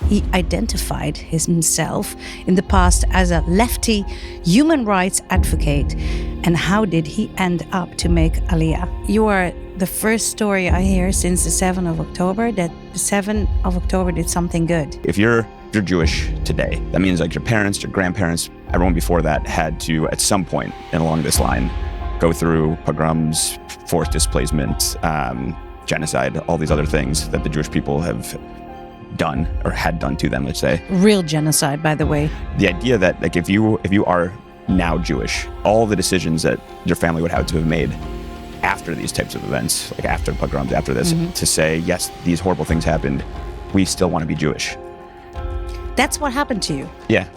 He identified himself in the past as a lefty human rights advocate. And how did he end up to make Aliyah? You are the first story I hear since the 7th of October that the 7th of October did something good. If you're Jewish today, that means like your parents, your grandparents, everyone before that had to, at some point and along this line, go through pogroms, forced displacement, genocide, all these other things that the Jewish people have done or had done to them, let's say. Real genocide, by the way. The idea that like if you are now Jewish, all the decisions that your family would have to have made after these types of events, like after pogroms, after this, to say, yes, these horrible things happened, we still want to be Jewish. That's what happened to you. Yeah.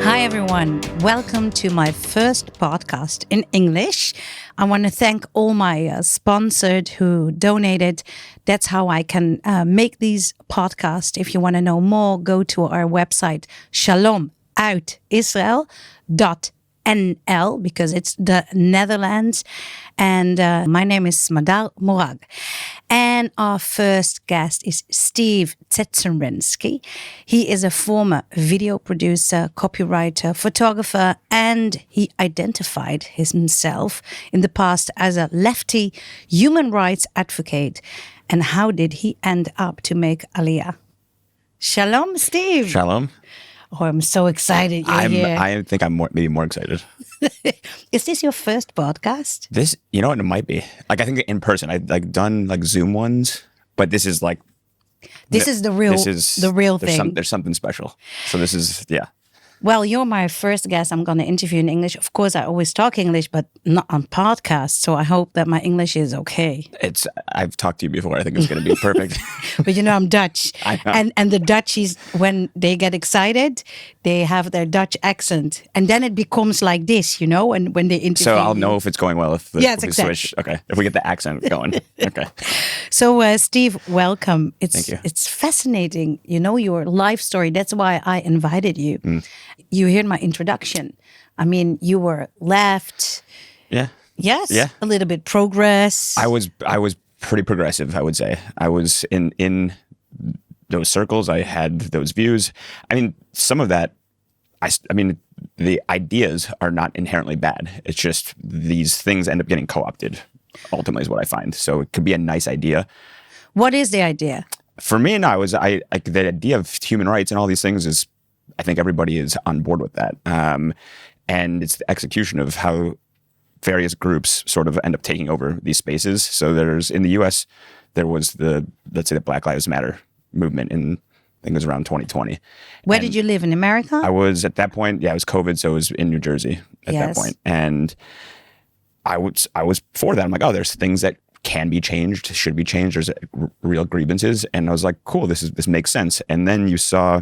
Hi everyone, welcome to my first podcast in English. I want to thank all my sponsors who donated. That's how I can make these podcasts. If you want to know more, go to our website shalomuitisrael.nl because it's the Netherlands. And my name is Madar Morag. And our first guest is Steve Tsentserensky. He is a former video producer, copywriter, photographer, and he identified himself in the past as a lefty human rights advocate. And how did he end up to make Aliyah? Shalom, Steve. Shalom. Oh, I'm so excited you're here. I think I'm maybe more excited. Is this your first podcast? This, you know what, it might be. Like, I think in person, I've like done like Zoom ones, but this is like... This is the real thing. There's something special. So this is, yeah. Well, you're my first guest I'm going to interview in English. Of course, I always talk English, but not on podcasts. So I hope that my English is okay. I've talked to you before. I think it's going to be perfect. But you know, I'm Dutch. I know. And the Dutchies, when they get excited, they have their Dutch accent. And then it becomes like this, you know, and when they interview. So I'll know if it's going well if we exactly. switch. Okay. If we get the accent going. Okay. So Steve, welcome. Thank you. It's fascinating, you know, your life story. That's why I invited you. You heard my introduction. I mean, you were left. Yeah. Yes. Yeah. A little bit progress. I was pretty progressive, I would say. I was in those circles. I had those views. I mean, some of that, I mean, the ideas are not inherently bad. It's just these things end up getting co-opted, ultimately is what I find. So it could be a nice idea. What is the idea? For me, no, the idea of human rights and all these things is, I think everybody is on board with that. And it's the execution of how various groups sort of end up taking over these spaces. So in the US, there was let's say the Black Lives Matter movement in, I think it was around 2020. Where did you live, in America? I was at that point, it was COVID, so it was in New Jersey at that point. And I was for that. I'm like, oh, there's things that can be changed, should be changed. There's real grievances. And I was like, cool, this makes sense. And then you saw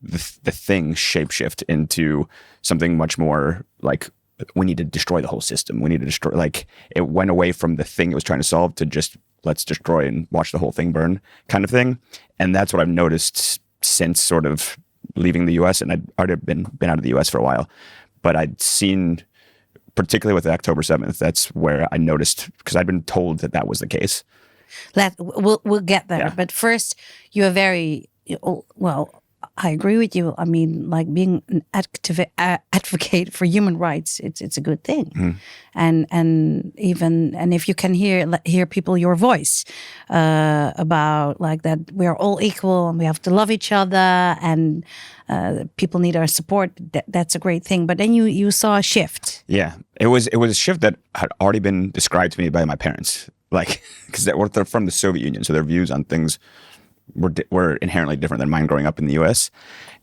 the thing shapeshift into something much more like, we need to destroy the whole system. We need to destroy, like, it went away from the thing it was trying to solve to just let's destroy and watch the whole thing burn kind of thing. And that's what I've noticed since sort of leaving the US. And I'd already been out of the US for a while, but I'd seen, particularly with the October 7th, that's where I noticed, because I'd been told that was the case. We'll get there. Yeah. But first, you're very, well, I agree with you. I mean, like being an advocate for human rights, it's a good thing. And if you can hear people your voice about like that we are all equal and we have to love each other and people need our support, that's a great thing. But then you saw a shift. Yeah, it was a shift that had already been described to me by my parents, like because they're from the Soviet Union, so their views on things were inherently different than mine growing up in the US.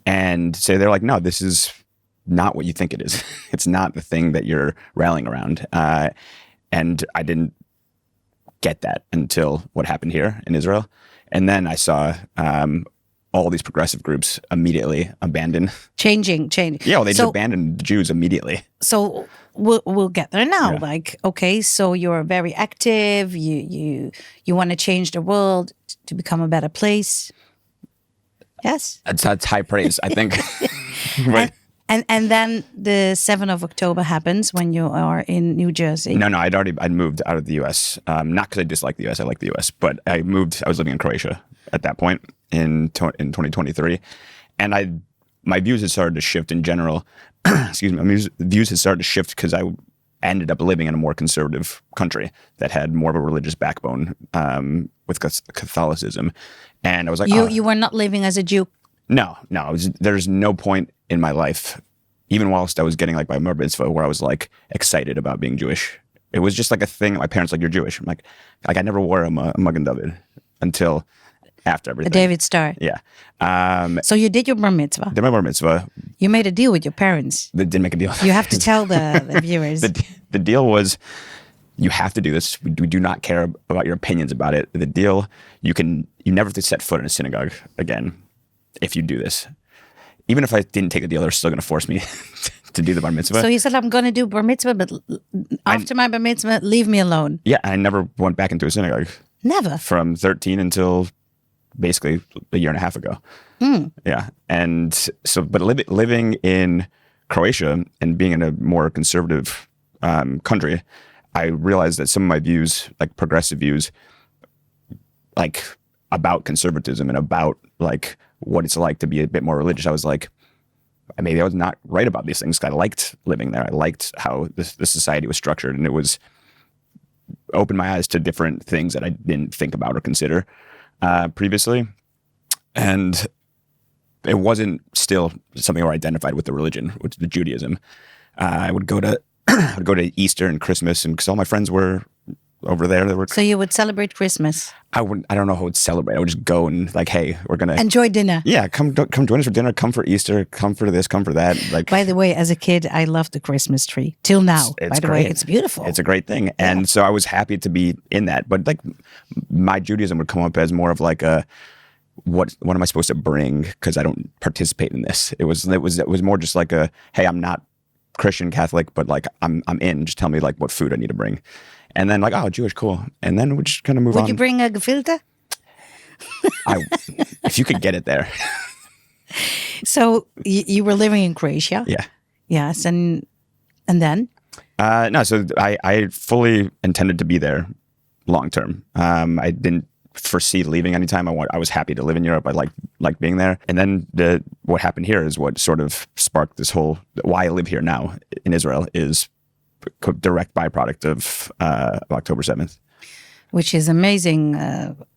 And so they're like, no, this is not what you think it is. It's not the thing that you're rallying around. And I didn't get that until what happened here in Israel. And then I saw all these progressive groups immediately abandon. Changing. Yeah, well, they just abandoned the Jews immediately. So we'll get there now. Yeah. Like, okay, so you're very active. You want to change the world to become a better place. Yes, that's high praise, I think. Right. And then the 7th of October happens when you are in New Jersey. No, I'd moved out of the U.S. Not because I dislike the U.S. I like the U.S. But I was living in Croatia at that point in 2023. And my views had started to shift in general. Excuse me. My views had started to shift because I ended up living in a more conservative country that had more of a religious backbone with Catholicism. And I was like, you were not living as a Jew? No. There's no point in my life, even whilst I was getting like my bar mitzvah, where I was like excited about being Jewish. It was just like a thing. My parents like, you're Jewish. I'm like I never wore a Magen David until after everything. A David Star. Yeah. So you did your bar mitzvah. Did my bar mitzvah. You made a deal with your parents. They did make a deal. You have to tell the viewers. The deal was, you have to do this. We do not care about your opinions about it. The deal, you never have to set foot in a synagogue again if you do this. Even if I didn't take the deal, they're still going to force me to do the bar mitzvah. So you said, I'm going to do bar mitzvah, but after my bar mitzvah, leave me alone. Yeah, I never went back into a synagogue. Never? From 13 until basically a year and a half ago. Yeah. And so, but living in Croatia and being in a more conservative country, I realized that some of my views, like progressive views, like about conservatism and about like what it's like to be a bit more religious, I was like, maybe I was not right about these things. I liked living there. I liked how the society was structured, and it was opened my eyes to different things that I didn't think about or consider previously. And it wasn't still something where I identified with the religion, with the Judaism. I would go to Easter and Christmas, and because all my friends were over there. So you would celebrate Christmas? I don't know how I would celebrate. I would just go and like, hey, we're gonna enjoy dinner. Yeah, come join us for dinner. Come for Easter. Come for this. Come for that. Like, by the way, as a kid, I loved the Christmas tree till now. It's by the great. way, it's beautiful. It's a great thing, and so I was happy to be in that. But like, my Judaism would come up as more of like a what am I supposed to bring because I don't participate in this. It was more just like a, hey, I'm not Christian, Catholic, but like I'm in. Just tell me like what food I need to bring. And then like, oh, Jewish, cool. And then we just kind of move on. Would you bring a gefilte? If you could get it there. So you were living in Croatia? Yeah. Yes, and then? No, so I fully intended to be there long term. I didn't foresee leaving anytime. I was happy to live in Europe. I liked being there. And then what happened here is what sort of sparked this whole, why I live here now in Israel is direct byproduct of October 7th. Which is amazing.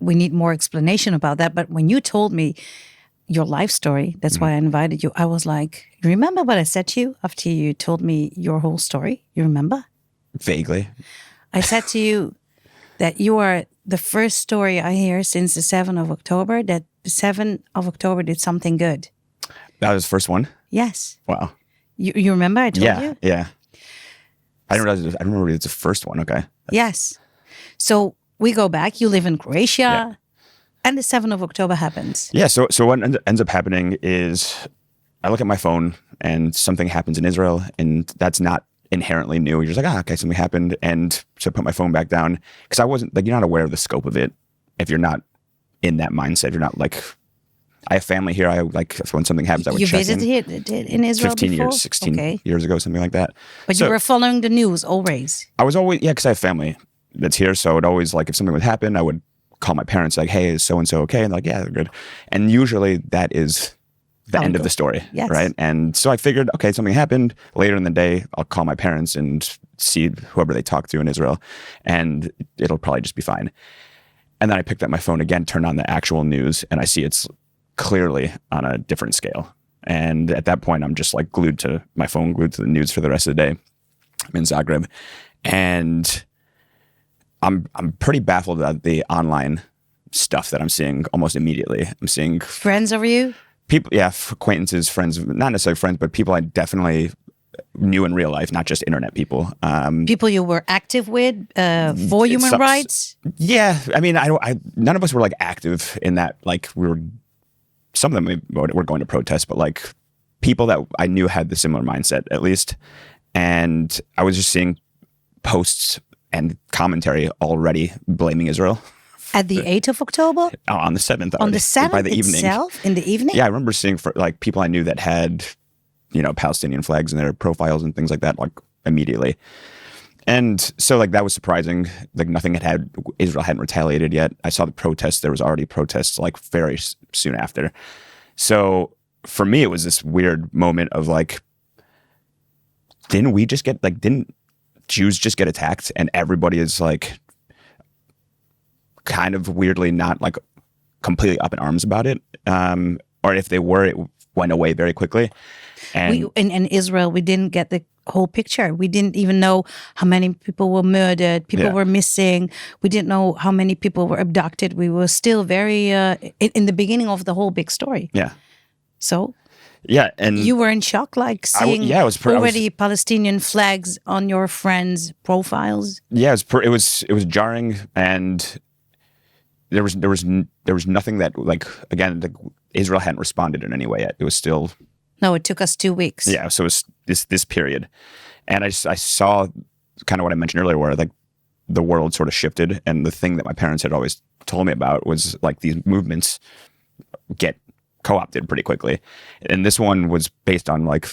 We need more explanation about that. But when you told me your life story, that's why I invited you. I was like, you remember what I said to you after you told me your whole story? You remember? Vaguely. I said to you that you are the first story I hear since the 7th of October, that the 7th of October did something good. That was the first one? Yes. Wow. You remember I told you? Yeah. I didn't realize I remember it's the first one. Okay. Yes. So we go back. You live in Croatia, and the 7th of October happens. Yeah. So what ends up happening is I look at my phone and something happens in Israel, and that's not inherently new. You're just like, okay, something happened, and so I put my phone back down because I wasn't like, you're not aware of the scope of it if you're not in that mindset. You're not like, I have family here. I like when something happens, I would check in. You visited in Israel 15 before? years, 16 years ago, something like that. But you were following the news always? I was always, because I have family that's here. So I would always, like, if something would happen, I would call my parents like, hey, is so-and-so okay? And they're like, yeah, they're good. And usually that is the end of the story, right? And so I figured, okay, something happened. Later in the day, I'll call my parents and see whoever they talk to in Israel, and it'll probably just be fine. And then I picked up my phone again, turned on the actual news, and I see it's clearly on a different scale. And at that point, I'm just like glued to my phone, glued to the news for the rest of the day. I'm in Zagreb, and I'm pretty baffled at the online stuff that I'm seeing almost immediately. I'm seeing friends of you, people, acquaintances, friends, not necessarily friends, but people I definitely knew in real life, not just internet people. People you were active with for human rights. Yeah, I mean, none of us were like active in that. Like we were. Some of them were going to protest, but like people that I knew had the similar mindset, at least. And I was just seeing posts and commentary already blaming Israel. At the 8th of October? On the 7th. On the 7th by the evening. itself? In the evening? Yeah, I remember seeing like people I knew that had Palestinian flags in their profiles and things like that, like immediately. And so like that was surprising. Like Israel hadn't retaliated yet. I saw the protests. There was already protests like very soon after. So for me, it was this weird moment of like, didn't Jews just get attacked? And everybody is like kind of weirdly not like completely up in arms about it. Or if they were, it went away very quickly. And in Israel, we didn't get the whole picture. We didn't even know how many people were murdered, people were missing. We didn't know how many people were abducted. We were still very in the beginning of the whole big story. Yeah. So yeah, and you were in shock, like seeing already Palestinian flags on your friends' profiles. Yeah, it was jarring, and there was nothing that, like, again, Israel hadn't responded in any way yet. It was still. No, it took us 2 weeks. Yeah, so it was this period, and I saw kind of what I mentioned earlier, where like the world sort of shifted, and the thing that my parents had always told me about was like these movements get co-opted pretty quickly, and this one was based on like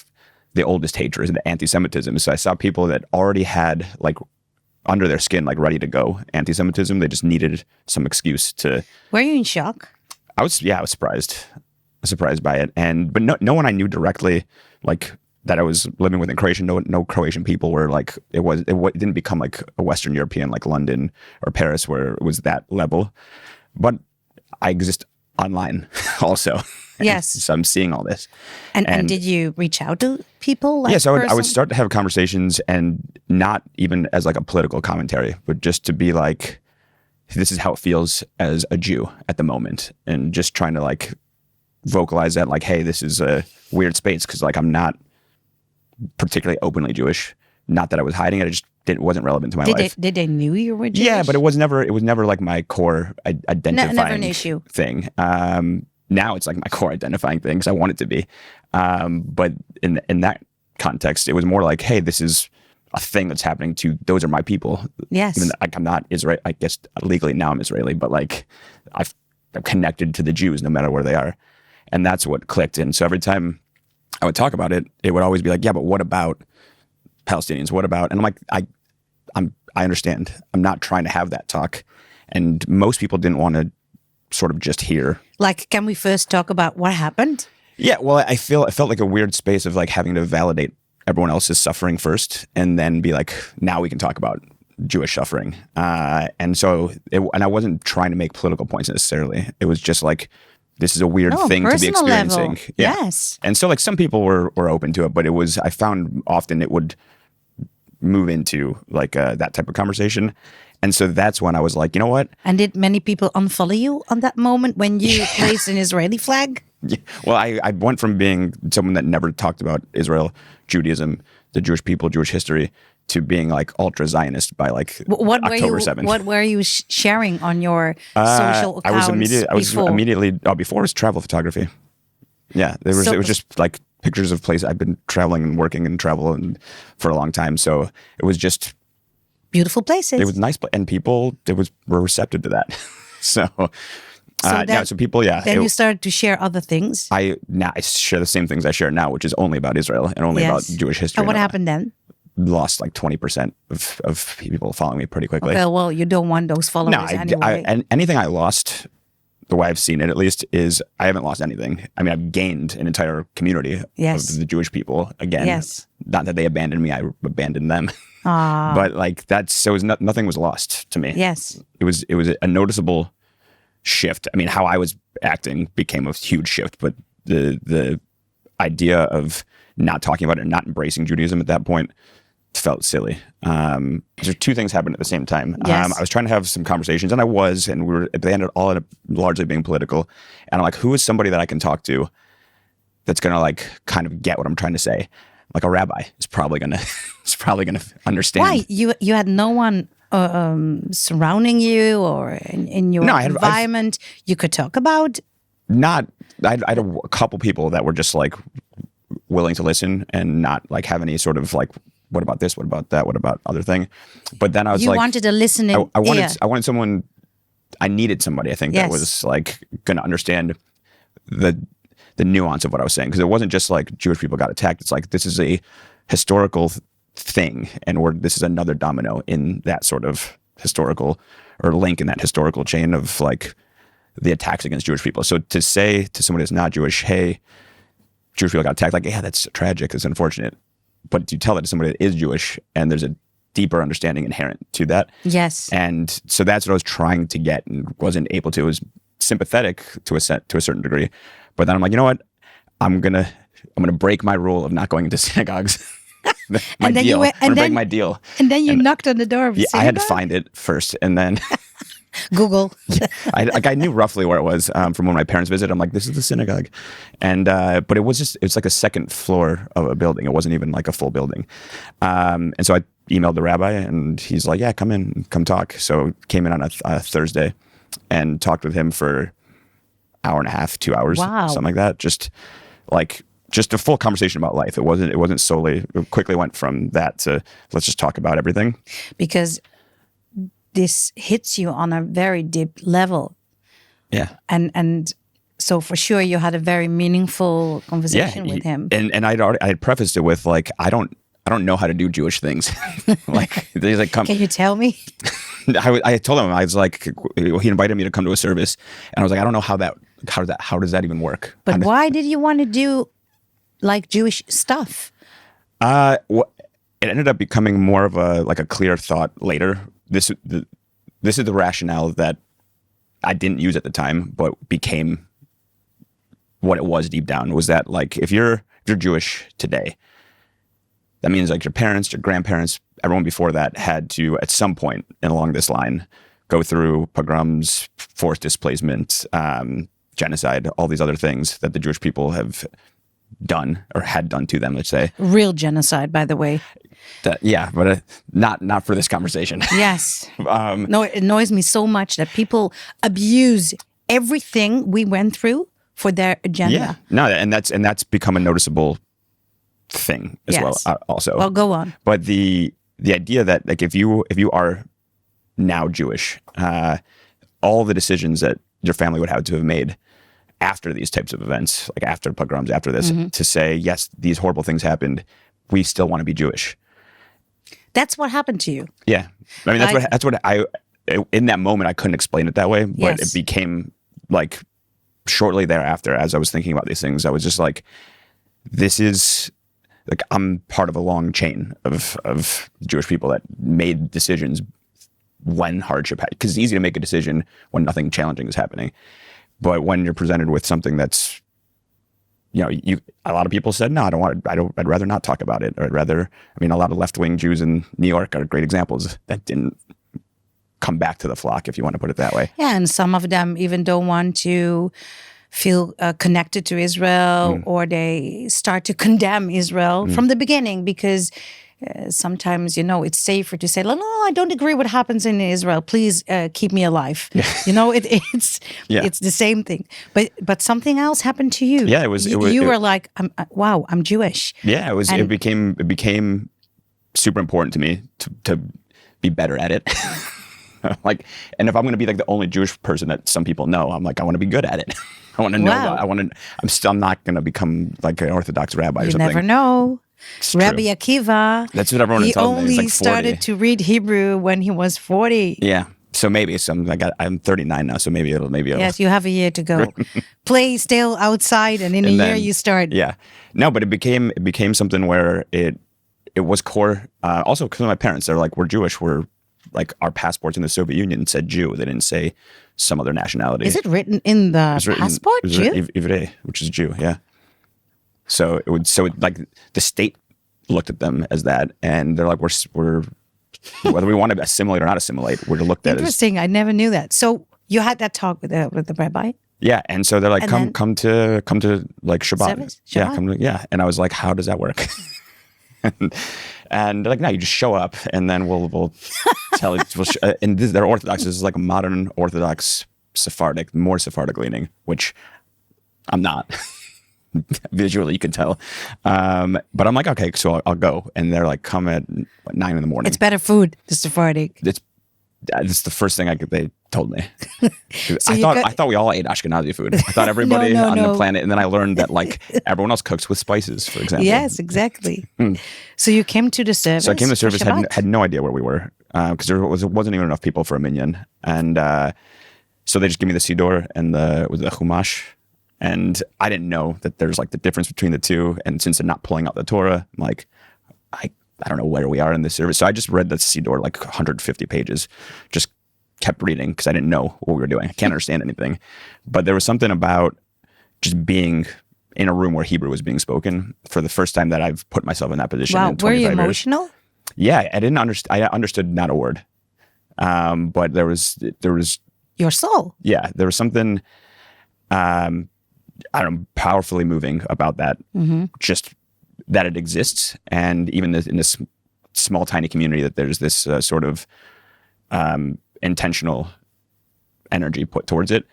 the oldest hatred and the anti-Semitism. So I saw people that already had like under their skin, like ready to go anti-Semitism. They just needed some excuse to. Were you in shock? I was surprised by it, but no one I knew directly, like that I was living with in Croatia. No Croatian people were like it didn't become like a Western European like London or Paris where it was that level. But I exist online also. Yes. So I'm seeing all this. And did you reach out to people? Like yes, I would start to have conversations, and not even as like a political commentary, but just to be like, this is how it feels as a Jew at the moment, and just trying to like vocalize that, like, hey, this is a weird space because like I'm not particularly openly Jewish. Not that I was hiding it; it wasn't relevant to my life. Did they knew you were Jewish? Yeah, but it was never like my core identifying never an issue. Thing. Now it's like my core identifying thing because I want it to be. But in that context, it was more like, hey, this is a thing that's happening to. Those are my people. Yes. Even though, like, I'm not Israeli. I guess legally now I'm Israeli, but like I'm connected to the Jews no matter where they are, and that's what clicked. And so every time I would talk about it, it would always be like, yeah, but what about Palestinians? What about? And I'm like, I understand. I'm not trying to have that talk, and most people didn't want to sort of just hear. Like, can we first talk about what happened? Yeah, well, it felt like a weird space of like having to validate everyone else's suffering first, and then be like, now we can talk about Jewish suffering. And I wasn't trying to make political points necessarily. It was just like, this is a weird thing to be experiencing. Level. Yeah. Yes. And so like some people were open to it, but I found often it would move into like that type of conversation. And so that's when I was like, you know what? And did many people unfollow you on that moment when you placed an Israeli flag? Yeah. Well, I went from being someone that never talked about Israel, Judaism, the Jewish people, Jewish history, to being like ultra Zionist by like October 7th. What were you sharing on your social accounts? Before it was travel photography. Yeah, it was just like pictures of places. I've been traveling and working and travel and for a long time, so it was just beautiful places. It was nice, and people were receptive to that. So people, yeah. Then you started to share other things. I share the same things I share now, which is only about Israel and only about Jewish history. And what happened then? Lost like 20% of people following me pretty quickly. Okay, well, you don't want those followers anyway. And anything I lost, the way I've seen it at least, is I haven't lost anything. I mean, I've gained an entire community of the Jewish people. Again, not that they abandoned me, I abandoned them. But like nothing was lost to me. Yes. It was a noticeable shift. I mean, how I was acting became a huge shift, but the idea of not talking about it and not embracing Judaism at that point felt silly. There two things happened at the same time. Yes. I was trying to have some conversations, and they ended all up largely being political. And I'm like, who is somebody that I can talk to that's gonna like kind of get what I'm trying to say? Like a rabbi is probably gonna understand. Why you had no one surrounding you or in your environment you could talk about? I had a couple people that were just like willing to listen and not like have any sort of like, what about this? What about that? What about other thing? But then I was you wanted a listening I wanted someone. I needed somebody. I think that was like going to understand the the nuance of what I was saying, because it wasn't just like Jewish people got attacked. It's like this is a historical thing, and this is another domino in that sort of historical or link in that historical chain of like the attacks against Jewish people. So to say to someone who's not Jewish, hey, Jewish people got attacked, like, yeah, that's tragic, it's unfortunate. But you tell that to somebody that is Jewish, and there's a deeper understanding inherent to that. Yes. And so that's what I was trying to get and wasn't able to. It was sympathetic to a certain degree. But then I'm like, you know what? I'm gonna break my rule of not going into synagogues. I'm gonna break my deal. And then you knocked on the door of a synagogue? I had to find it first, and then Google. I knew roughly where it was from when my parents visited. I'm like, this is the synagogue, and but it's like a second floor of a building. It wasn't even like a full building, and so I emailed the rabbi, and he's like, yeah, come in, come talk. So came in on a Thursday, and talked with him for hour and a half, 2 hours, something like that. Just a full conversation about life. It wasn't solely. It quickly went from that to let's just talk about everything, because this hits you on a very deep level. Yeah. And so for sure you had a very meaningful conversation with him. And I had prefaced it with like, I don't know how to do Jewish things. Like, he's like, come. Can you tell me? I told him, I was like, he invited me to come to a service, and I was like, I don't know how does that even work? But why did you want to do like Jewish stuff? It ended up becoming more of a clear thought later. This is the rationale that I didn't use at the time, but became what it was deep down. Was that like if you're Jewish today, that means like your parents, your grandparents, everyone before that had to at some point and along this line go through pogroms, forced displacement, genocide, all these other things that the Jewish people have done or had done to them. Let's say real genocide, by the way. But not for this conversation. Yes. No, it annoys me so much that people abuse everything we went through for their agenda. Yeah. No, and that's become a noticeable thing as well. Also. Well, go on. But the idea that like if you are now Jewish, all the decisions that your family would have to have made after these types of events, like after pogroms, after this, to say yes, these horrible things happened, we still want to be Jewish. That's what happened to you. Yeah. I mean, that's what I, in that moment, I couldn't explain it that way, but it became like shortly thereafter, as I was thinking about these things, I was just like, this is like, I'm part of a long chain of Jewish people that made decisions when hardship happened. Because it's easy to make a decision when nothing challenging is happening. But when you're presented with something that's, a lot of people said, no, I'd rather not talk about it. Or a lot of left-wing Jews in New York are great examples that didn't come back to the flock, if you want to put it that way. Yeah, and some of them even don't want to feel connected to Israel, or they start to condemn Israel from the beginning because sometimes, it's safer to say, no, I don't agree what happens in Israel. Please keep me alive. Yeah. It's the same thing. But something else happened to you. Yeah, you were like, I'm Jewish. Yeah, it became super important to me to be better at it. Like, and if I'm going to be like the only Jewish person that some people know, I'm like, I want to be good at it. I want to know. I'm not going to become like an Orthodox rabbi or something. You never know. It's Rabbi true. Akiva. That's what everyone tells me. He only started to read Hebrew when he was 40. Yeah. So maybe I'm 39 now, so maybe it'll. Yes, you have a year to go. Play still outside, and in a year you start. Yeah. No, but it became something where it was core. Also, because of my parents, they're like, we're Jewish. We're like, our passports in the Soviet Union said Jew. They didn't say some other nationality. Is it written in the passport? It was Jew? Ivre, which is Jew. Yeah. So like the state looked at them as that, and they're like, we're whether we want to assimilate or not assimilate, we're looked at as. Interesting. I never knew that. So you had that talk with the rabbi? Yeah, and so they're like, come to like Shabbat. Service? Shabbat? Yeah, and I was like, how does that work? and they're like, no, you just show up, and then we'll tell you. And they're Orthodox. This is like a modern Orthodox Sephardic, more Sephardic leaning, which I'm not. Visually, you can tell. But I'm like, okay, so I'll go. And they're like, come at 9 a.m. It's better food, the Sephardic. It's the first thing they told me. So I thought we all ate Ashkenazi food. I thought everybody on the planet, and then I learned that like everyone else cooks with spices, for example. Yes, exactly. So you came to the service. So I came to the service, had no idea where we were, because there wasn't even enough people for a minyan, and so they just gave me the siddur and the chumash, and I didn't know that there's like the difference between the two. And since they're not pulling out the Torah, I'm like, I don't know where we are in this service. So I just read the siddur like 150 pages, just kept reading because I didn't know what we were doing. I can't understand anything. But there was something about just being in a room where Hebrew was being spoken for the first time that I've put myself in that position. Wow, in were you 25 years. emotional? Yeah, I didn't understand. I understood not a word. But there was Your soul. Yeah, there was something I don't know, powerfully moving about that. Just that it exists, and even in this small tiny community, that there's this sort of intentional energy put towards it.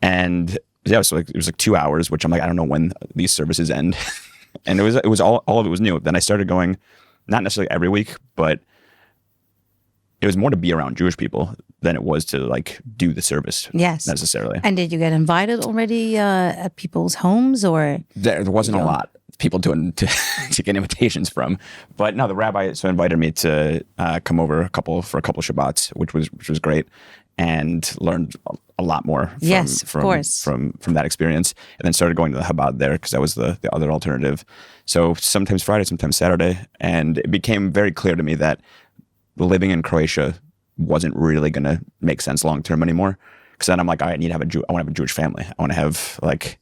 And yeah, so it was like 2 hours, which I'm like, I don't know when these services end. And it was all of it was new. Then I started going, not necessarily every week, but it was more to be around Jewish people than it was to like do the service. Yes, necessarily. And did you get invited already at people's homes, or there wasn't a lot of people to get invitations from? But no, the rabbi so invited me to come over for a couple Shabbats, which was great, and learned a lot more from that experience. And then started going to the Chabad there because that was the other alternative. So sometimes Friday, sometimes Saturday, and it became very clear to me that living in Croatia wasn't really going to make sense long term anymore. Because then I'm like, I want to have a Jewish family. I want to have like.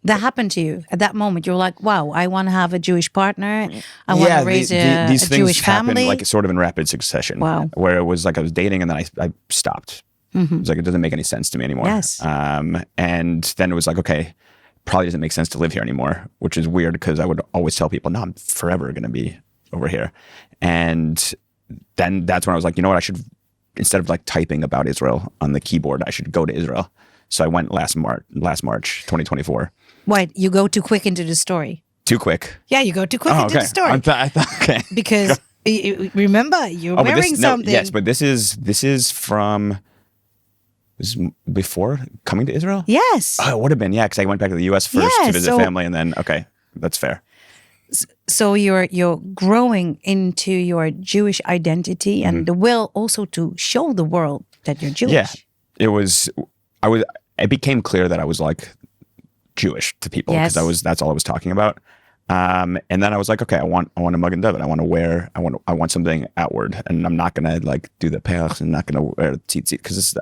That happened to you at that moment. You're like, wow, I want to have a Jewish partner. I want to raise a these things Jewish family. happened like sort of in rapid succession. Wow. Where it was like I was dating and then I stopped. It was like, it doesn't make any sense to me anymore. Yes. And then it was like, okay, probably doesn't make sense to live here anymore, which is weird because I would always tell people, no, I'm forever going to be over here. And then that's when I was like, you know what, I should, instead of like typing about Israel on the keyboard, I should go to Israel. So I went last March 2024. Wait, you go too quick into the story. Too quick? Yeah, you go too quick into the story. I thought, okay. Because remember, you're wearing something. Yes, but this is before coming to Israel? Yes. Oh, it would have been, yeah, because I went back to the U.S. first to visit family, and then, okay, that's fair. So you're growing into your Jewish identity and the will also to show the world that you're Jewish. Yeah, it became clear that I was like Jewish to people because that's all I was talking about. And then I was like, okay, I want a Magen David. I want something outward, and I'm not gonna like do the peach and not gonna wear the tzitzit because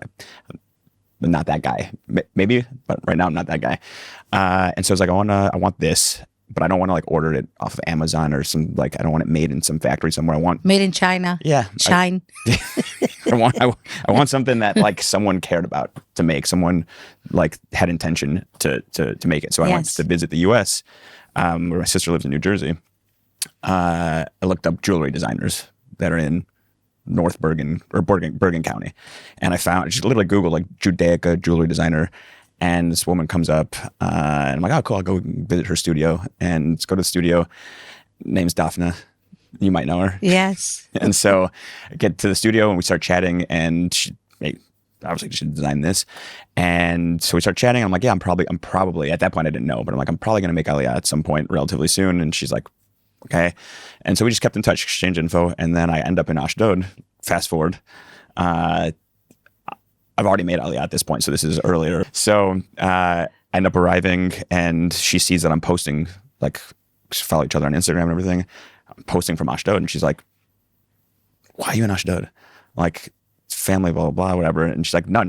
I'm not that guy. Maybe, but right now I'm not that guy. And so I was like, I want this, but I don't want to like order it off of Amazon or some like I don't want it made in some factory somewhere. I want made in China. Yeah, Shine. I want something that like someone cared about to make. Someone like had intention to make it. So I went to visit the U.S. Where my sister lives in New Jersey. I looked up jewelry designers that are in North Bergen or Bergen County, and I found just literally Googled like Judaica jewelry designer. And this woman comes up, and I'm like, oh, cool, I'll go visit her studio. And let's go to the studio. Name's Daphne. You might know her. Yes. And so I get to the studio, and we start chatting, and she obviously she designed this. And so we start chatting. And I'm like, yeah, I'm probably, at that point I didn't know, but I'm like, I'm probably going to make Aliyah at some point relatively soon. And she's like, okay. And so we just kept in touch, exchanged info. And then I end up in Ashdod, fast forward. I've already made Aliyah at this point, so this is earlier. So I end up arriving, and she sees that I'm posting, like, follow each other on Instagram and everything. I'm posting from Ashdod, and she's like, why are you in Ashdod? Like, family, blah, blah, blah, whatever. And she's like, no,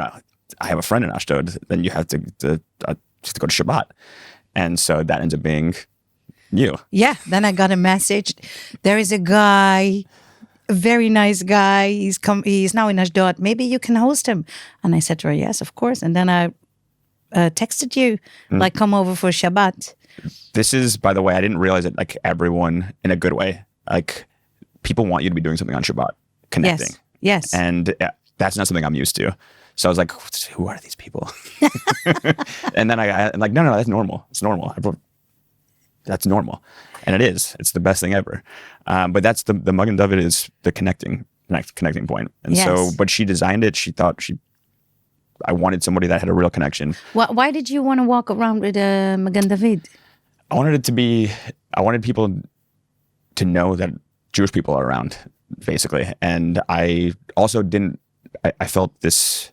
I have a friend in Ashdod. Then you have to go to Shabbat. And so that ends up being you. Yeah. Then I got a message. There is a guy, a very nice guy. He's now in Ashdod. Maybe you can host him. And I said to her, yes, of course. And then I texted you, like, come over for Shabbat. This is, by the way, I didn't realize it, like, everyone in a good way. Like, people want you to be doing something on Shabbat, connecting. Yes. And that's not something I'm used to. So I was like, who are these people? And then I'm like, no, that's normal. It's normal. That's normal. And it is. It's the best thing ever. But that's the Magen David is the connecting point. And so, but she designed it. She thought I wanted somebody that had a real connection. Why did you want to walk around with a Magen David? I wanted people to know that Jewish people are around, basically. And I also I felt this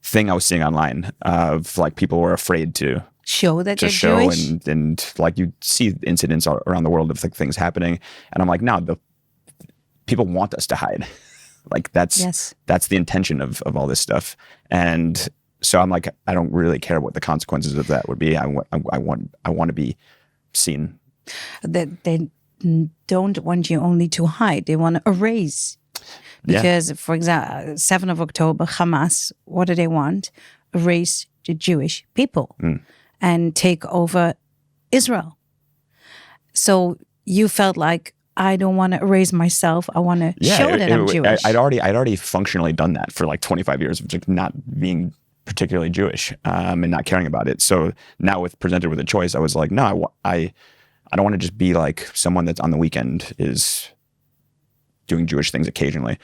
thing I was seeing online of like people were afraid to show that you're Jewish. And like you see incidents around the world of like things happening. And I'm like, no, the people want us to hide. Like that's the intention of all this stuff. And so I'm like, I don't really care what the consequences of that would be. I want to be seen. They don't want you only to hide. They want to erase. Because, for example, 7th of October, Hamas, what do they want? Erase the Jewish people and take over Israel. So you felt like, I don't want to erase myself. I want to show that I'm Jewish. I'd already functionally done that for like 25 years of like not being particularly Jewish and not caring about it. So now presented with a choice, I was like, no, I don't want to just be like someone that's on the weekend is doing Jewish things occasionally,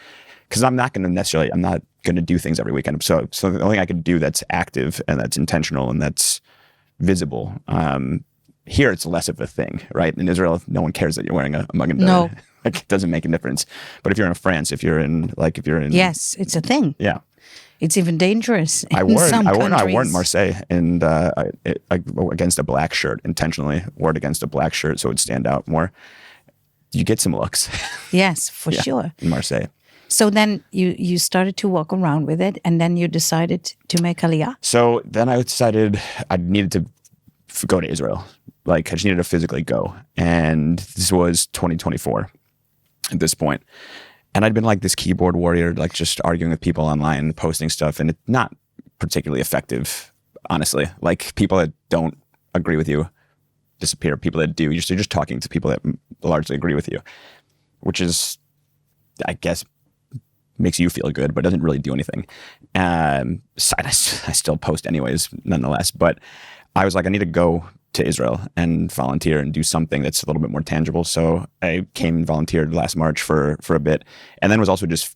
because I'm not going to do things every weekend. So the only thing I could do that's active and that's intentional and that's visible. Here it's less of a thing, right? In Israel, no one cares that you're wearing a Magen David. No, like it doesn't make a difference. But if you're in France, if you're in yes, it's a thing. Yeah, it's even dangerous. I wore in Marseille and against a black shirt intentionally. Wore it against a black shirt so it would stand out more. You get some looks. Yes, for sure. In Marseille. So then you started to walk around with it, and then you decided to make Aliyah. So then I decided I needed to go to Israel. Like I just needed to physically go. And this was 2024 at this point. And I'd been like this keyboard warrior, like just arguing with people online, posting stuff, and it's not particularly effective, honestly. Like people that don't agree with you disappear. People that do, you're just talking to people that largely agree with you, which is, I guess, makes you feel good, but doesn't really do anything. So I still post anyways, nonetheless. But I was like, I need to go to Israel and volunteer and do something that's a little bit more tangible. So I came and volunteered last March for a bit, and then was also just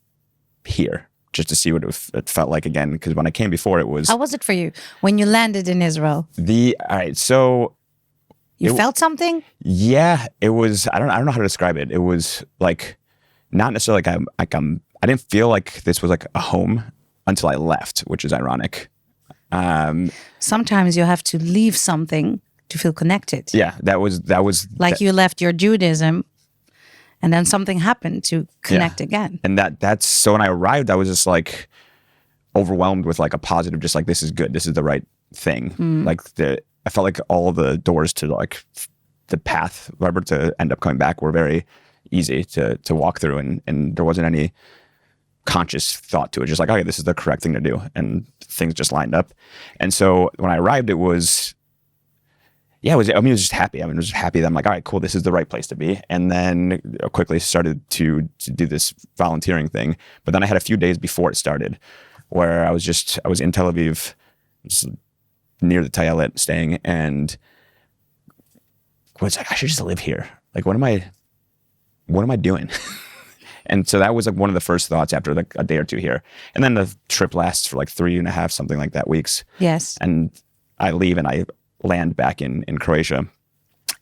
here just to see what it felt like again. Because when I came before, it was... How was it for you when you landed in Israel? All right, so... You felt something? Yeah, it was... I don't know how to describe it. It was like not necessarily like I didn't feel like this was like a home until I left, which is ironic. Sometimes you have to leave something to feel connected. Yeah, that was like you left your Judaism and then something happened to connect again. And that's so when I arrived, I was just like overwhelmed with like a positive, just like, this is good. This is the right thing. Like I felt like all the doors to like the path, whatever, to end up coming back were very easy to walk through. And there wasn't any conscious thought to it. Just like, okay, this is the correct thing to do. And things just lined up. And so when I arrived, it was, it was just happy. I was just happy that I'm like, all right, cool, this is the right place to be. And then I quickly started to do this volunteering thing. But then I had a few days before it started where I was in Tel Aviv, just near the Tayalet staying, and was like, I should just live here. Like, what am I doing? And so that was like one of the first thoughts after like a day or two here. And then the trip lasts for like 3.5, something like that, weeks. Yes. And I leave and I land back in Croatia.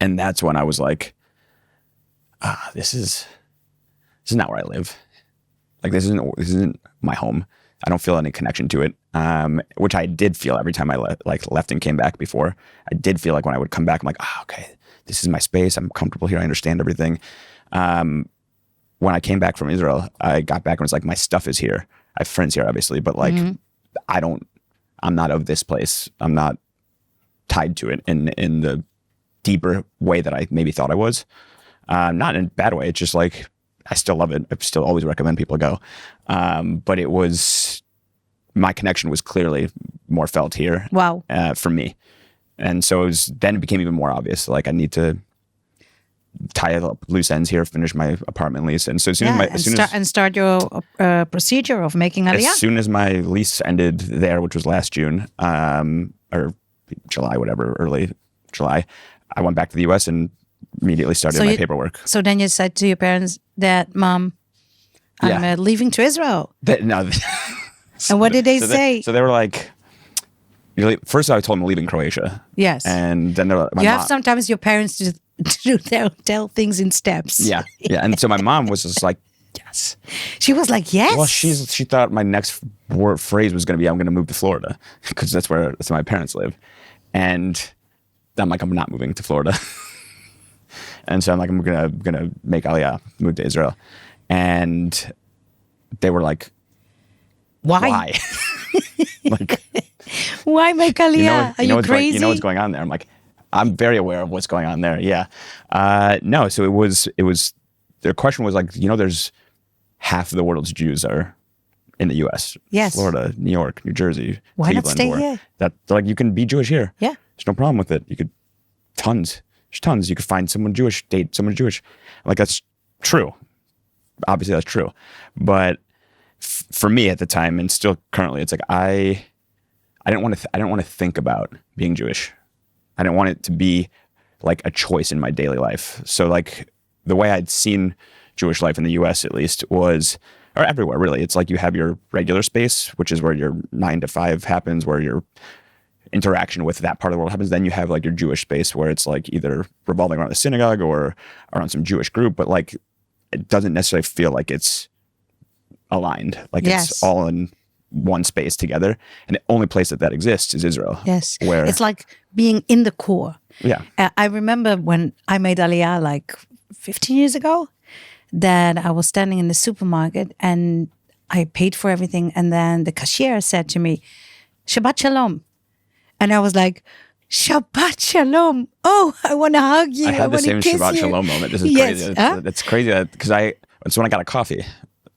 And that's when I was like, this is not where I live. Like this isn't my home. I don't feel any connection to it. Which I did feel every time I left and came back before. I did feel like when I would come back, I'm like, okay, this is my space. I'm comfortable here. I understand everything. When I came back from Israel, I got back and was like, my stuff is here. I have friends here, obviously, but like, I'm not of this place. I'm not tied to it in the deeper way that I maybe thought I was. Not in a bad way. It's just like, I still love it. I still always recommend people go. But my connection was clearly more felt here. Wow. For me. And so then it became even more obvious. Like I need to tie up loose ends here, finish my apartment lease. And so start your procedure of making Aliyah. As soon as my lease ended there, which was last June, or July, whatever, early July, I went back to the US and immediately started my paperwork. So then you said to your parents, Dad, Mom, I'm leaving to Israel. And what did they say? So they were like, first I told them I'm leaving Croatia. Yes. And then they're like, you have sometimes your parents to tell things in steps. Yeah. Yeah. And so my mom was just like, yes. She was like, yes. Well, she thought my next phrase was going to be, I'm going to move to Florida because that's where my parents live. And I'm like, I'm not moving to Florida. And so I'm like, I'm gonna make Aliyah, move to Israel. And they were like, why? Like, why make Aliyah? Are you crazy? You know what's going on there? I'm like, I'm very aware of what's going on there. Yeah. No. So it was. Their question was like, there's half of the world's Jews are in the U.S. Yes. Florida, New York, New Jersey, why Cleveland. Not stay here? That like you can be Jewish here. Yeah. There's no problem with it. You could tons. There's tons. You could find someone Jewish, date someone Jewish. Like that's true. Obviously that's true. But for me at the time and still currently, it's like I didn't want to think about being Jewish. I didn't want it to be like a choice in my daily life. So like the way I'd seen Jewish life in the US at least was, or everywhere really, it's like you have your regular space, which is where your 9 to 5 happens, where your interaction with that part of the world happens. Then you have like your Jewish space where it's like either revolving around the synagogue or around some Jewish group, but like it doesn't necessarily feel like it's aligned. Like it's all in one space together. And the only place that exists is Israel. Yes. Where it's like being in the core. Yeah. I remember when I made Aliyah like 15 years ago, that I was standing in the supermarket and I paid for everything. And then the cashier said to me, Shabbat Shalom. And I was like, Shabbat Shalom. Oh, I want to hug you. I had the same Shabbat Shalom moment. This is crazy. It's crazy because it's when I got a coffee.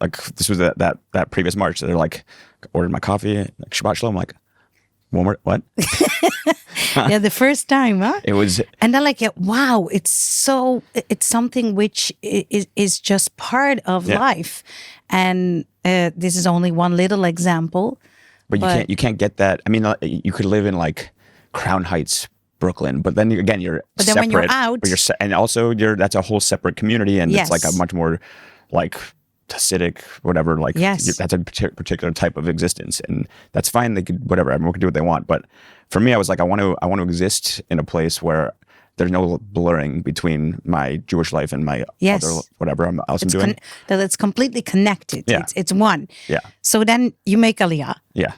Like this was that previous March. They're like, ordered my coffee, like Shabbat Shalom. I'm like, one more, what? Yeah, the first time, huh? It was. And then like, wow, it's something which is just part of life. And this is only one little example. But you can't get that. I mean, you could live in like Crown Heights, Brooklyn, but then again, you're but separate. Then when you're out, and also that's a whole separate community, and it's like a much more like Hasidic, whatever. Like that's a particular type of existence, and that's fine. They could whatever. Everyone can do what they want. But for me, I was like, I want to exist in a place where there's no blurring between my Jewish life and my other whatever else I'm doing. That it's completely connected. Yeah. It's one. Yeah. So then you make Aliyah. Yeah.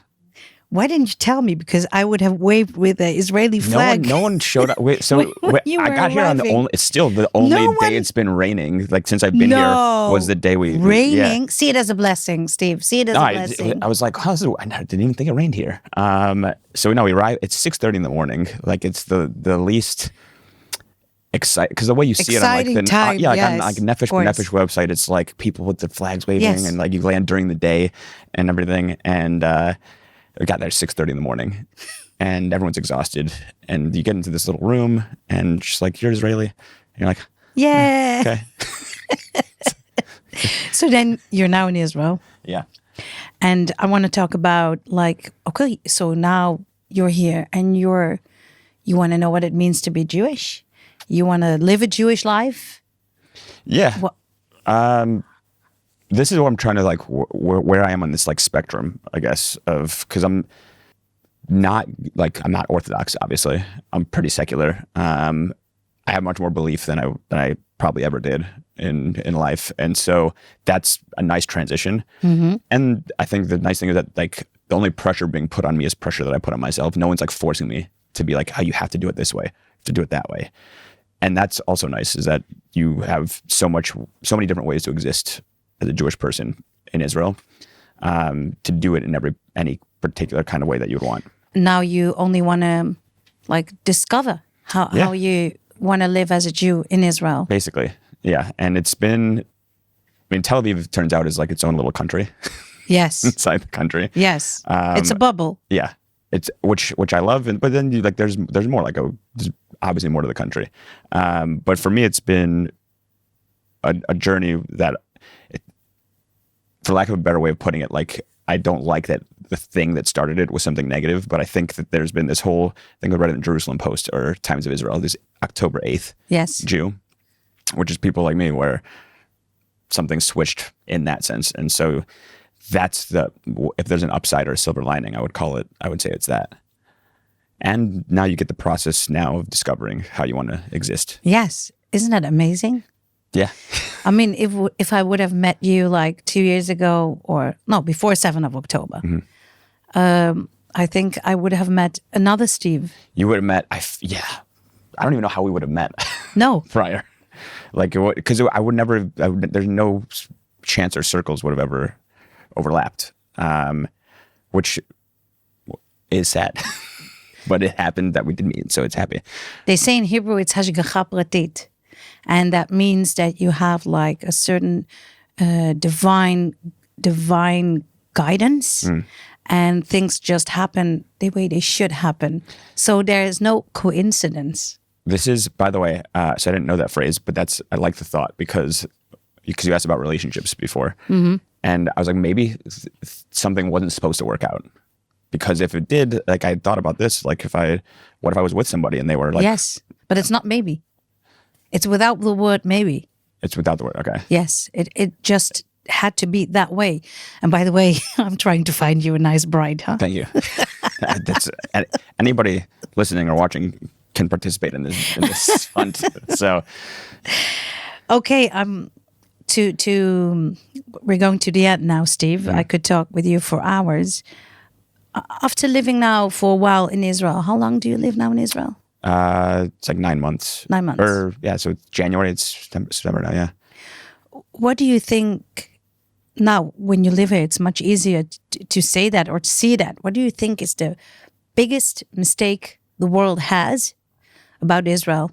Why didn't you tell me? Because I would have waved with the Israeli flag. No one showed up. Wait, so I got here on it's still the only day it's been raining. Like since I've been here was the day we raining. Yeah. See it as a blessing, Steve. See it as a blessing. I was like, I didn't even think it rained here. So we arrive. It's 6:30 in the morning. Like it's the least exciting because the way you see exciting it on time, on like Nefesh website, it's like people with the flags waving and like you land during the day and everything. And we got there at 6:30 in the morning, and everyone's exhausted. And you get into this little room, and she's like, "You're Israeli." And you're like, "Yeah." Okay. So then you're now in Israel. Yeah. And I want to talk about like, okay, so now you're here, and you want to know what it means to be Jewish. You want to live a Jewish life. Yeah. This is what I'm trying to like where I am on this like spectrum, I guess, of because I'm not Orthodox. Obviously, I'm pretty secular. I have much more belief than I probably ever did in life, and so that's a nice transition. Mm-hmm. And I think the nice thing is that like the only pressure being put on me is pressure that I put on myself. No one's like forcing me to be like, "Oh, you have to do it this way, to do it that way," and that's also nice. Is that you have so many different ways to exist as a Jewish person in Israel, to do it in any particular kind of way that you would want. Now you only want to like discover how you want to live as a Jew in Israel. Basically, yeah. And it's been, Tel Aviv turns out is like its own little country. Yes. Inside the country. Yes. It's a bubble. Yeah. It's which I love, but then there's more like there's obviously more to the country. But for me, it's been a journey that. For lack of a better way of putting it, like I don't like that the thing that started it was something negative, but I think that there's been this whole thing I read in the Jerusalem Post or Times of Israel, this October 8th Jew, which is people like me where something switched in that sense. And so if there's an upside or a silver lining, I would say it's that. And now you get the process now of discovering how you want to exist. Yes. Isn't that amazing? Yeah. I mean, if I would have met you like 2 years ago, or no, before 7th of October, I think I would have met another Steve. You would have met, I don't even know how we would have met. No. Prior. Like, because I would never, there's no chance or circles would have ever overlapped, which is sad. But it happened that we did meet, so it's happy. They say in Hebrew it's hashgacha pratit, and that means that you have like a certain divine guidance, and things just happen the way they should happen. So there is no coincidence. This is, by the way, so I didn't know that phrase, but I like the thought because you asked about relationships before, and I was like, maybe something wasn't supposed to work out. Because if it did, like I thought about this, like what if I was with somebody and they were like... Yes, but it's not maybe. It's without the word maybe. It's without the word, okay. Yes, it just had to be that way. And by the way, I'm trying to find you a nice bride, huh? Thank you. Anybody listening or watching can participate in this hunt. So... Okay, we're going to the end now, Steve. I could talk with you for hours. After living now for a while in Israel, how long do you live now in Israel? It's like 9 months. 9 months. So it's January, it's September now, yeah. What do you think now when you live here, it's much easier to say that or to see that. What do you think is the biggest mistake the world has about Israel?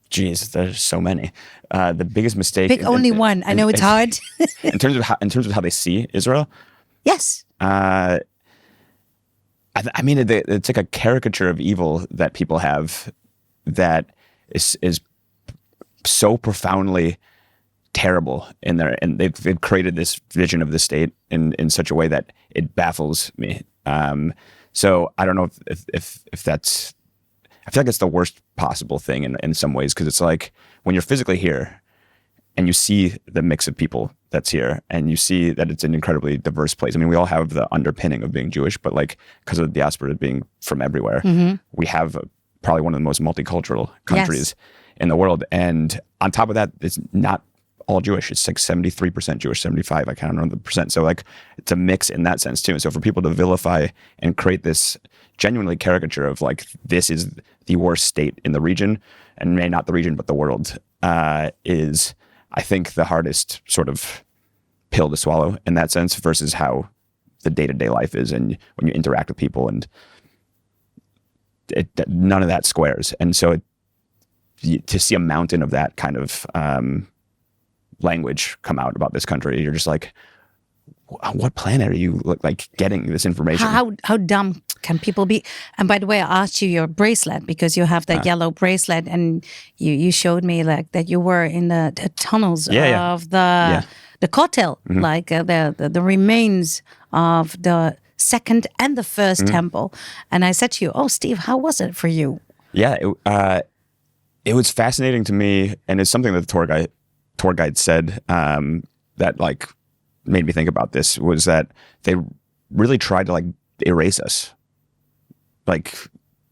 Geez, there's so many. The biggest mistake... Pick only one. I know it's hard. in terms of how they see Israel? Yes. I mean, it's like a caricature of evil that people have that is so profoundly terrible in there, and they've created this vision of the state in such a way that it baffles me. So I don't know if that's. I feel like it's the worst possible thing in some ways, because it's like when you're physically here and you see the mix of people that's here and you see that it's an incredibly diverse place. I mean, we all have the underpinning of being Jewish, but like because of the diaspora being from everywhere, we have probably one of the most multicultural countries in the world. And on top of that, it's not all Jewish. It's like 73% Jewish, 75, I can't remember the percent. So like it's a mix in that sense too. And so for people to vilify and create this genuinely caricature of like, this is the worst state in the region, and maybe not the region, but the world, is, I think, the hardest sort of pill to swallow in that sense versus how the day-to-day life is. And when you interact with people, and none of that squares. And so to see a mountain of that kind of language come out about this country, you're just like, on what planet are you like getting this information? How dumb can people be? And by the way, I asked you your bracelet because you have that yellow bracelet, and you showed me like that you were in the tunnels of the kotel, like the remains of the second and the first temple. And I said to you, "Oh, Steve, how was it for you?" Yeah, it was fascinating to me, and it's something that the tour guide said that like made me think about this, was that they really tried to like erase us. Like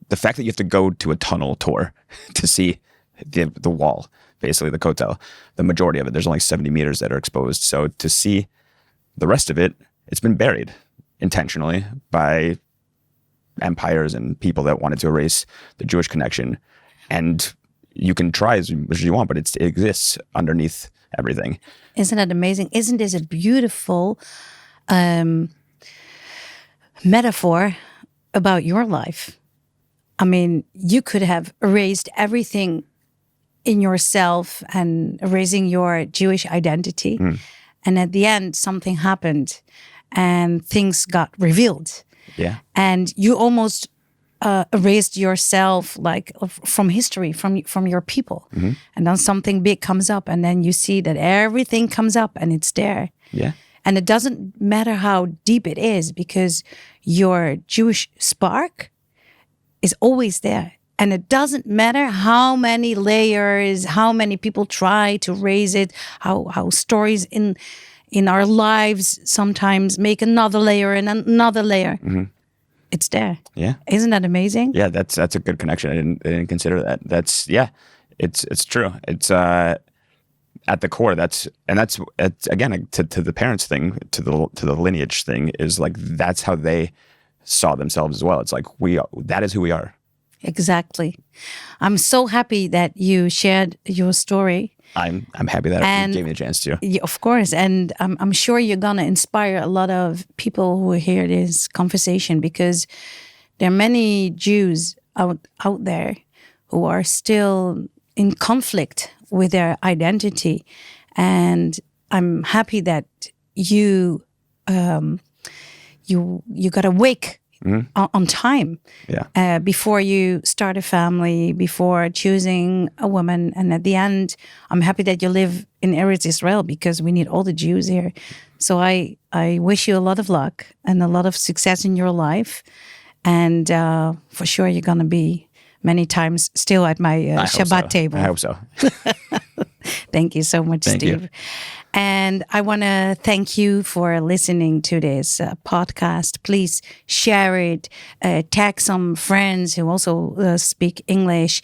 the fact that you have to go to a tunnel tour to see the wall, basically the kotel, the majority of it, there's only 70 meters that are exposed. So to see the rest of it, it's been buried intentionally by empires and people that wanted to erase the Jewish connection. And you can try as much as you want, but it exists underneath everything. Isn't that amazing? Isn't this a beautiful metaphor about your life? I mean, you could have erased everything in yourself and erasing your Jewish identity. And at the end, something happened and things got revealed. Yeah. And you almost erased yourself like from history, from your people. And then something big comes up, and then you see that everything comes up and it's there. Yeah. And it doesn't matter how deep it is, because your Jewish spark is always there. And it doesn't matter how many layers, how many people try to raise it, how stories in our lives sometimes make another layer and another layer. Mm-hmm. It's there. Yeah. Isn't that amazing? Yeah, that's a good connection. I didn't consider that. It's true. It's at the core. That's again to the parents thing, to the lineage thing, is like that's how they saw themselves as well. It's like that is who we are. Exactly. I'm so happy that you shared your story. I'm happy that you gave me a chance to. Yeah, of course. And I'm sure you're going to inspire a lot of people who hear this conversation, because there are many Jews out there who are still in conflict with their identity. And I'm happy that you got awake on time, before you start a family, before choosing a woman. And at the end, I'm happy that you live in Israel, because we need all the Jews here. So I wish you a lot of luck and a lot of success in your life. And for sure, you're going to be many times still at my Shabbat table. I hope so. Thank you so much, Steve. You. And I want to thank you for listening to this podcast. Please share it, tag some friends who also speak English,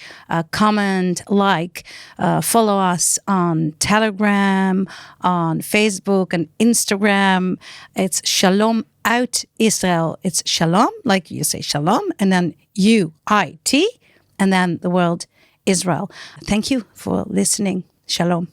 comment, follow us on Telegram, on Facebook and Instagram. It's Shalom out Israel. It's Shalom, like you say Shalom, and then UIT, and then the word Israel. Thank you for listening. Shalom.